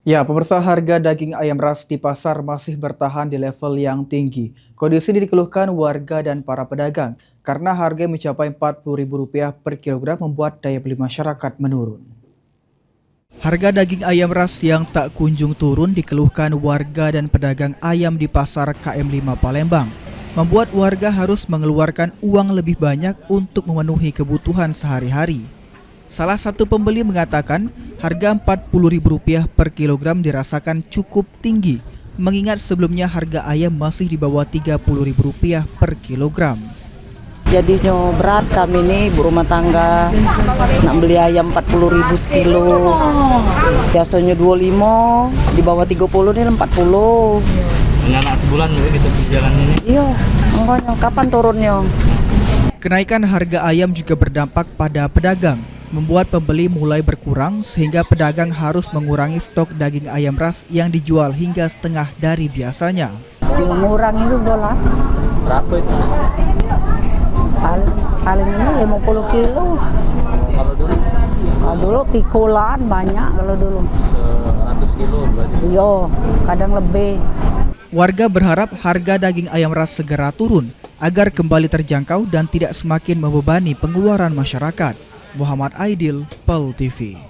Ya, pemirsa, harga daging ayam ras di pasar masih bertahan di level yang tinggi. Kondisi ini dikeluhkan warga dan para pedagang karena harga yang mencapai Rp40.000 per kilogram membuat daya beli masyarakat menurun. Harga daging ayam ras yang tak kunjung turun dikeluhkan warga dan pedagang ayam di pasar KM5 Palembang. Membuat warga harus mengeluarkan uang lebih banyak untuk memenuhi kebutuhan sehari-hari. Salah satu pembeli mengatakan harga Rp40.000 per kilogram dirasakan cukup tinggi, mengingat sebelumnya harga ayam masih di bawah Rp30.000 per kilogram. Jadinya berat kami nih ibu rumah tangga, nak beli ayam 40.000 sekilo, biasanya 25, di bawah 30 nih 40. Anak sebulan gitu perjalanan ini. Iya, makanya kapan turunnya? Kenaikan harga ayam juga berdampak pada pedagang, membuat pembeli mulai berkurang sehingga pedagang harus mengurangi stok daging ayam ras yang dijual hingga setengah dari biasanya. Mengurangi juga lah. Berapa itu? Paling ini 50 kilo. Kalau dulu Kalau dulu pikulan banyak kalau dulu. 100 kilo berarti. Iya, kadang lebih. Warga berharap harga daging ayam ras segera turun agar kembali terjangkau dan tidak semakin membebani pengeluaran masyarakat. Muhammad Aidil, PAL TV.